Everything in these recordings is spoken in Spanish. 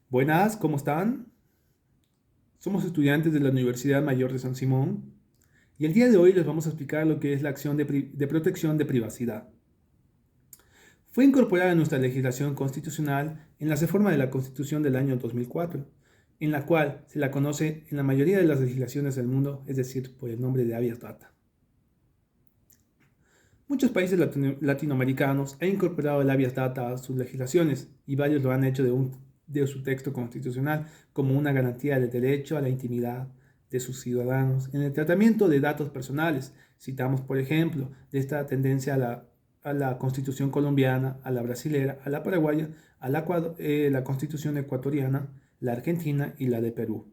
Buenas, ¿cómo están? Somos estudiantes de la Universidad Mayor de San Simón y el día de hoy les vamos a explicar lo que es la acción de protección de privacidad. Fue incorporada en nuestra legislación constitucional en la reforma de la Constitución del año 2004, en la cual se la conoce en la mayoría de las legislaciones del mundo, es decir, por el nombre de habeas data. Muchos países latinoamericanos han incorporado el habeas data a sus legislaciones y varios lo han hecho de su texto constitucional como una garantía del derecho a la intimidad de sus ciudadanos en el tratamiento de datos personales. Citamos, por ejemplo, de esta tendencia a la constitución colombiana, a la brasilera, a la paraguaya, la constitución ecuatoriana, la argentina y la de Perú.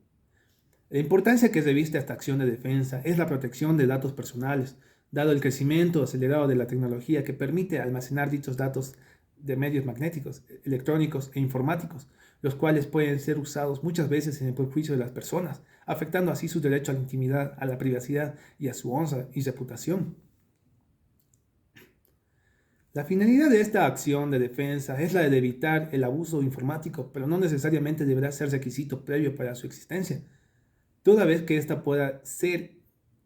La importancia que reviste esta acción de defensa es la protección de datos personales, dado el crecimiento acelerado de la tecnología que permite almacenar dichos datos de medios magnéticos, electrónicos e informáticos, los cuales pueden ser usados muchas veces en el perjuicio de las personas, afectando así su derecho a la intimidad, a la privacidad y a su honra y reputación. La finalidad de esta acción de defensa es la de evitar el abuso informático, pero no necesariamente deberá ser requisito previo para su existencia, toda vez que ésta pueda ser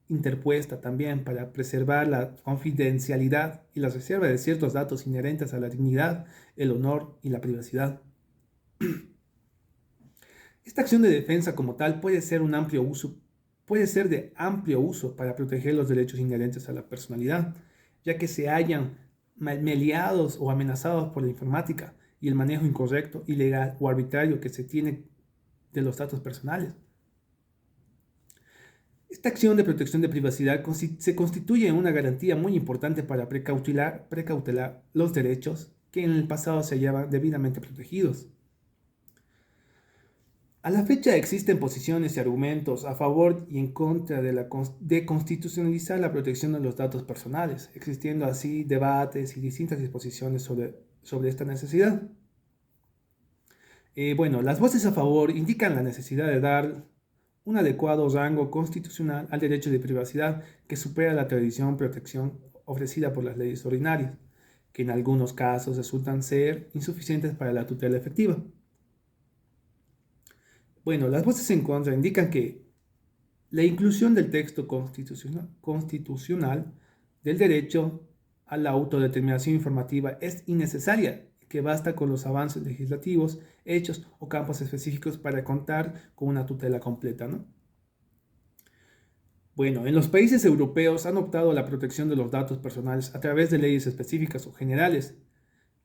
interpuesta también para preservar la confidencialidad y la reserva de ciertos datos inherentes a la dignidad, el honor y la privacidad. Esta acción de defensa como tal puede ser de amplio uso para proteger los derechos inherentes a la personalidad, ya que se hayan meliados o amenazados por la informática y el manejo incorrecto, ilegal o arbitrario que se tiene de los datos personales. Esta acción de protección de privacidad se constituye en una garantía muy importante para precautelar los derechos que en el pasado se hallaban debidamente protegidos. A la fecha existen posiciones y argumentos a favor y en contra de constitucionalizar la protección de los datos personales, existiendo así debates y distintas disposiciones sobre esta necesidad. Bueno, las voces a favor indican la necesidad de dar un adecuado rango constitucional al derecho de privacidad que supera la tradición protección ofrecida por las leyes ordinarias, que en algunos casos resultan ser insuficientes para la tutela efectiva. Bueno, las voces en contra indican que la inclusión del texto constitucional del derecho a la autodeterminación informativa es innecesaria, que basta con los avances legislativos, hechos o campos específicos para contar con una tutela completa, ¿no? Bueno, en los países europeos han optado a la protección de los datos personales a través de leyes específicas o generales.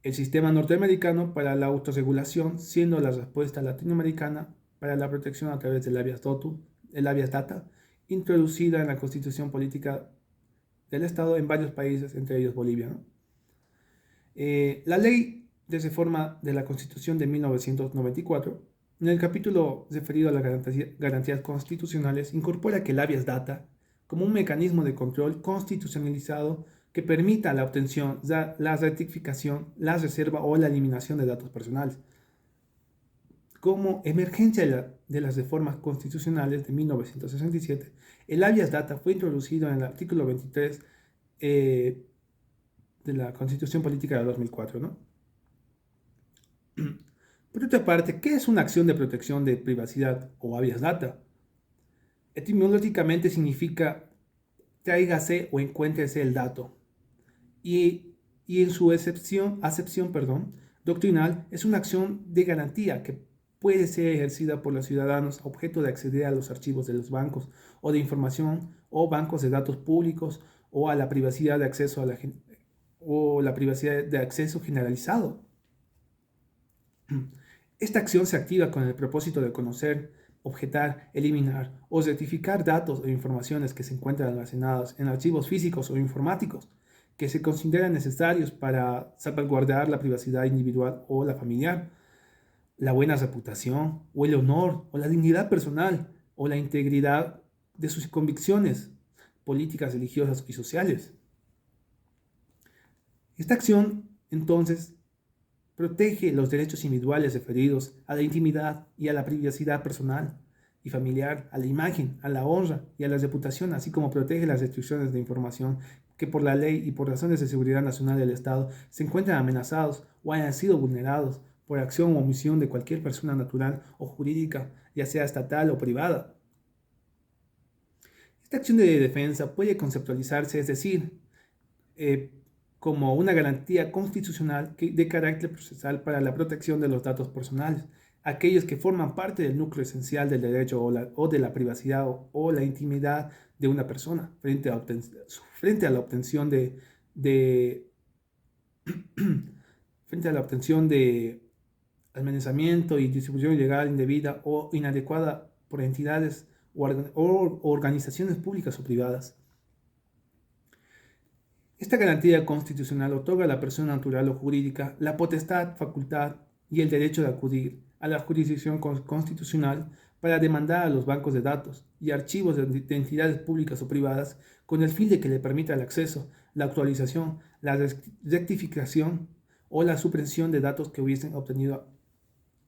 El sistema norteamericano para la autorregulación, siendo la respuesta latinoamericana para la protección a través del habeas data, introducida en la Constitución Política del Estado en varios países, entre ellos Bolivia, ¿no? La ley de reforma de la Constitución de 1994, en el capítulo referido a las garantías constitucionales, incorpora que el habeas data como un mecanismo de control constitucionalizado que permita la obtención, la rectificación, la reserva o la eliminación de datos personales. Como emergencia de las reformas constitucionales de 1967, el habeas data fue introducido en el artículo 23 de la Constitución Política de 2004, ¿no? Por otra parte, ¿qué es una acción de protección de privacidad o habeas data? Etimológicamente significa tráigase o encuéntrese el dato. Y en su acepción doctrinal es una acción de garantía que puede ser ejercida por los ciudadanos a objeto de acceder a los archivos de los bancos o de información o bancos de datos públicos o a la privacidad de acceso o la privacidad de acceso generalizado. Esta acción se activa con el propósito de conocer, objetar, eliminar o rectificar datos o informaciones que se encuentran almacenados en archivos físicos o informáticos que se consideran necesarios para salvaguardar la privacidad individual o la familiar, la buena reputación o el honor o la dignidad personal o la integridad de sus convicciones políticas, religiosas y sociales. Esta acción, entonces, protege los derechos individuales referidos a la intimidad y a la privacidad personal y familiar, a la imagen, a la honra y a la reputación, así como protege las restricciones de información que por la ley y por razones de seguridad nacional del Estado se encuentran amenazados o hayan sido vulnerados por acción o omisión de cualquier persona natural o jurídica, ya sea estatal o privada. Esta acción de defensa puede conceptualizarse, es decir, eh, como una garantía constitucional de carácter procesal para la protección de los datos personales, aquellos que forman parte del núcleo esencial del derecho o de la privacidad o la intimidad de una persona frente a la obtención de frente a la obtención de almacenamiento y distribución ilegal, indebida o inadecuada por entidades o organizaciones públicas o privadas. Esta garantía constitucional otorga a la persona natural o jurídica la potestad, facultad y el derecho de acudir a la jurisdicción constitucional para demandar a los bancos de datos y archivos de entidades públicas o privadas con el fin de que le permita el acceso, la actualización, la rectificación o la supresión de datos que hubiesen obtenido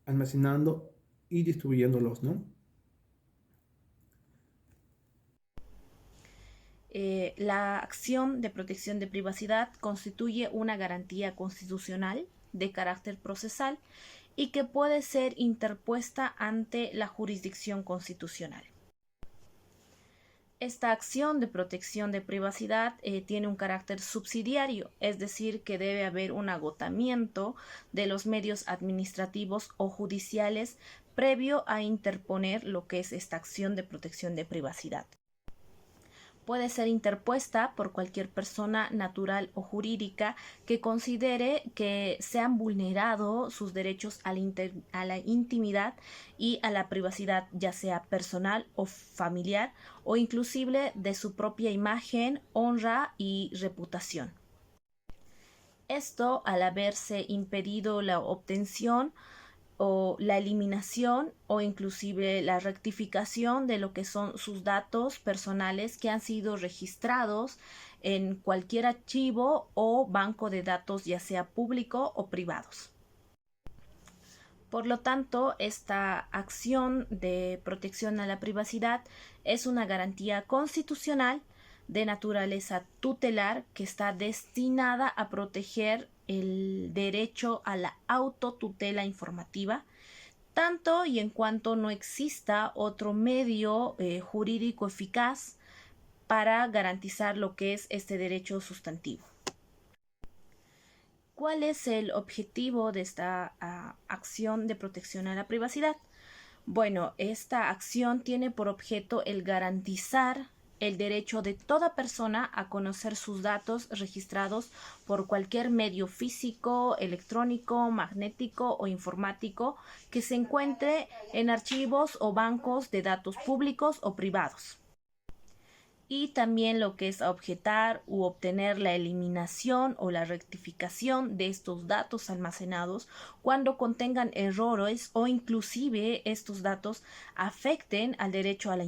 almacenando y distribuyéndolos, ¿no? La acción de protección de privacidad constituye una garantía constitucional de carácter procesal y que puede ser interpuesta ante la jurisdicción constitucional. Esta acción de protección de privacidad tiene un carácter subsidiario, es decir, que debe haber un agotamiento de los medios administrativos o judiciales previo a interponer lo que es esta acción de protección de privacidad. Puede ser interpuesta por cualquier persona natural o jurídica que considere que se han vulnerado sus derechos a la intimidad y a la privacidad, ya sea personal o familiar, o inclusive de su propia imagen, honra y reputación. Esto, al haberse impedido la obtención o la eliminación o inclusive la rectificación de lo que son sus datos personales que han sido registrados en cualquier archivo o banco de datos, ya sea público o privados. Por lo tanto, esta acción de protección a la privacidad es una garantía constitucional de naturaleza tutelar que está destinada a proteger el derecho a la autotutela informativa, tanto y en cuanto no exista otro medio jurídico eficaz para garantizar lo que es este derecho sustantivo. ¿Cuál es el objetivo de esta acción de protección a la privacidad? Bueno, esta acción tiene por objeto el garantizar el derecho de toda persona a conocer sus datos registrados por cualquier medio físico, electrónico, magnético o informático que se encuentre en archivos o bancos de datos públicos o privados. Y también lo que es objetar u obtener la eliminación o la rectificación de estos datos almacenados cuando contengan errores o inclusive estos datos afecten al derecho a la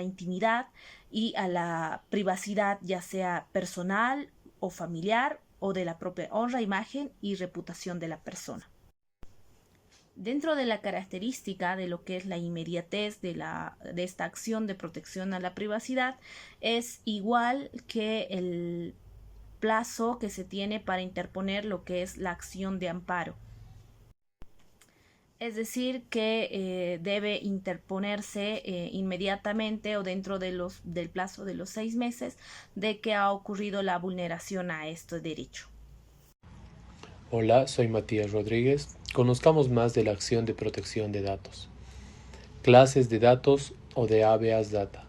intimidad y a la privacidad, ya sea personal o familiar o de la propia honra, imagen y reputación de la persona. Dentro de la característica de lo que es la inmediatez de esta acción de protección a la privacidad, es igual que el plazo que se tiene para interponer lo que es la acción de amparo. Es decir, que debe interponerse inmediatamente o dentro del plazo de los 6 meses de que ha ocurrido la vulneración a este derecho. Hola, soy Matías Rodríguez. Conozcamos más de la acción de protección de datos. Clases de datos o de habeas data.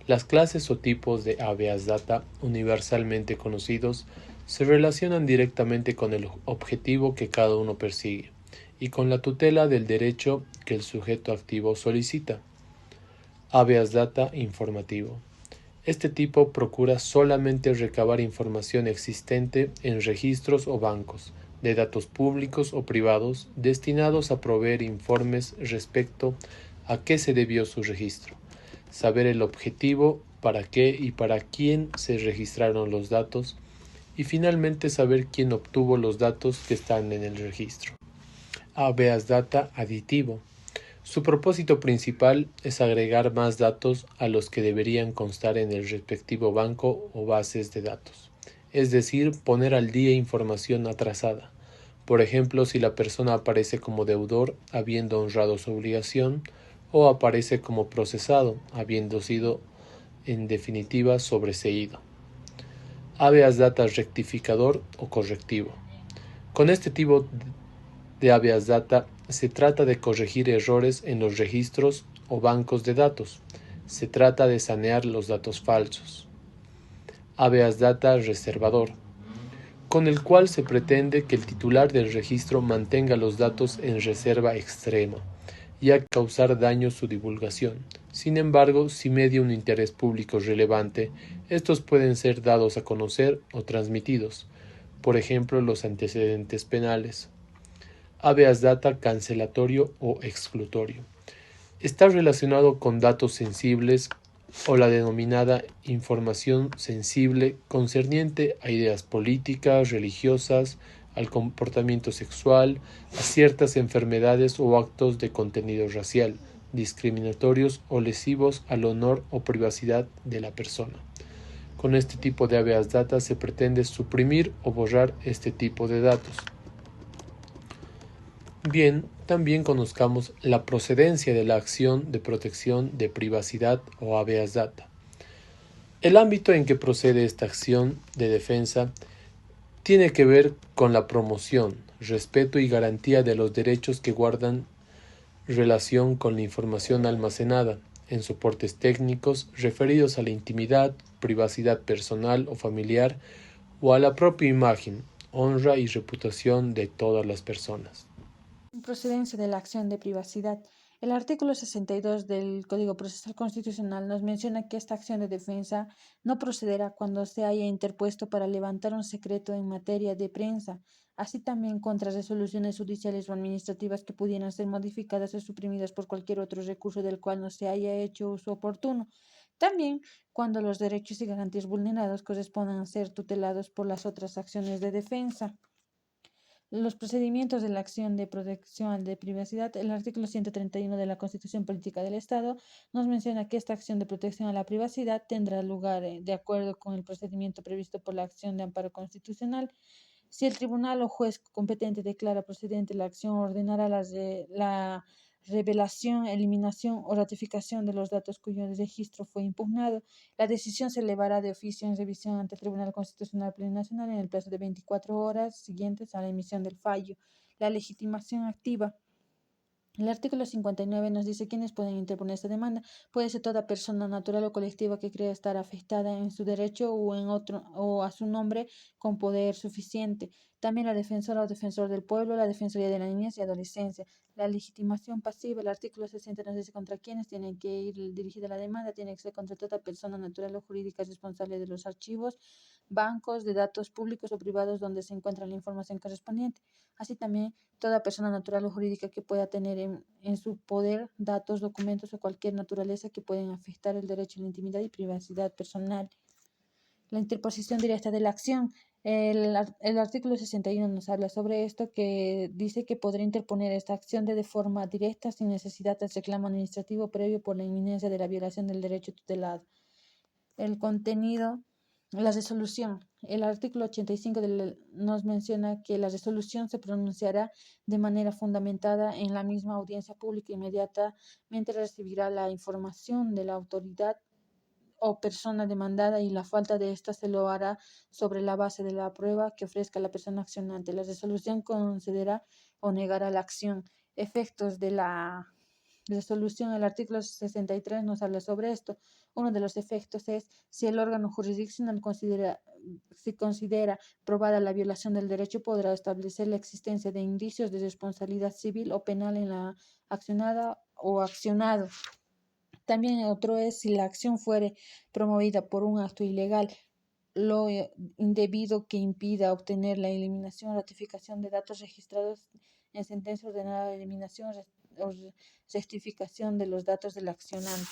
Las clases o tipos de habeas data, universalmente conocidos, se relacionan directamente con el objetivo que cada uno persigue y con la tutela del derecho que el sujeto activo solicita. Habeas data informativo. Este tipo procura solamente recabar información existente en registros o bancos de datos públicos o privados destinados a proveer informes respecto a qué se debió su registro, saber el objetivo, para qué y para quién se registraron los datos y finalmente saber quién obtuvo los datos que están en el registro. Habeas data aditivo. Su propósito principal es agregar más datos a los que deberían constar en el respectivo banco o bases de datos, es decir, poner al día información atrasada, Por ejemplo, si la persona aparece como deudor habiendo honrado su obligación o aparece como procesado habiendo sido en definitiva sobreseído. Habeas data rectificador o correctivo. Con este tipo de habeas data se trata de corregir errores en los registros o bancos de datos. Se trata de sanear los datos falsos. Habeas data reservador, con el cual se pretende que el titular del registro mantenga los datos en reserva extrema y a causar daño su divulgación. Sin embargo, si media un interés público relevante, estos pueden ser dados a conocer o transmitidos, por ejemplo los antecedentes penales. Habeas data cancelatorio o exclutorio. Está relacionado con datos sensibles o la denominada información sensible concerniente a ideas políticas, religiosas, al comportamiento sexual, a ciertas enfermedades o actos de contenido racial, discriminatorios o lesivos al honor o privacidad de la persona. Con este tipo de habeas data se pretende suprimir o borrar este tipo de datos. Bien, también conozcamos la procedencia de la acción de protección de privacidad o habeas data. El ámbito en que procede esta acción de defensa tiene que ver con la promoción, respeto y garantía de los derechos que guardan relación con la información almacenada en soportes técnicos referidos a la intimidad, privacidad personal o familiar o a la propia imagen, honra y reputación de todas las personas. Procedencia de la acción de privacidad. El artículo 62 del Código Procesal Constitucional nos menciona que esta acción de defensa no procederá cuando se haya interpuesto para levantar un secreto en materia de prensa, así también contra resoluciones judiciales o administrativas que pudieran ser modificadas o suprimidas por cualquier otro recurso del cual no se haya hecho uso oportuno. También cuando los derechos y garantías vulnerados correspondan a ser tutelados por las otras acciones de defensa. Los procedimientos de la acción de protección de privacidad. El artículo 131 de la Constitución Política del Estado nos menciona que esta acción de protección a la privacidad tendrá lugar de acuerdo con el procedimiento previsto por la acción de amparo constitucional. Si el tribunal o juez competente declara procedente la acción, ordenará la revelación, eliminación o ratificación de los datos cuyo registro fue impugnado. La decisión se elevará de oficio en revisión ante el Tribunal Constitucional Plurinacional en el plazo de 24 horas siguientes a la emisión del fallo. La legitimación activa. El artículo 59 nos dice quiénes pueden interponer esta demanda. Puede ser toda persona natural o colectiva que crea estar afectada en su derecho o en otro o a su nombre con poder suficiente. También la defensora o defensor del pueblo, la Defensoría de la Niñez y Adolescencia. La legitimación pasiva. El artículo 60 nos dice contra quiénes tienen que ir dirigida la demanda. Tiene que ser contra toda persona natural o jurídica responsable de los archivos, bancos de datos públicos o privados donde se encuentra la información correspondiente. Así también toda persona natural o jurídica que pueda tener en su poder datos, documentos o cualquier naturaleza que pueden afectar el derecho a la intimidad y privacidad personal. La interposición directa de la acción. El artículo 61 nos habla sobre esto, que dice que podrá interponer esta acción de forma directa sin necesidad de reclamo administrativo previo por la inminencia de la violación del derecho tutelado. El contenido. La resolución. El artículo 85 nos menciona que la resolución se pronunciará de manera fundamentada en la misma audiencia pública. Inmediatamente recibirá la información de la autoridad o persona demandada y la falta de ésta se lo hará sobre la base de la prueba que ofrezca la persona accionante. La resolución concederá o negará la acción. Efectos de la resolución. El artículo 63 nos habla sobre esto. Uno de los efectos es si el órgano jurisdiccional considera probada la violación del derecho, podrá establecer la existencia de indicios de responsabilidad civil o penal en la accionada o accionado. También otro es si la acción fuere promovida por un acto ilegal, lo indebido que impida obtener la eliminación o ratificación de datos registrados en sentencia ordenada de eliminación o rectificación de los datos del accionante.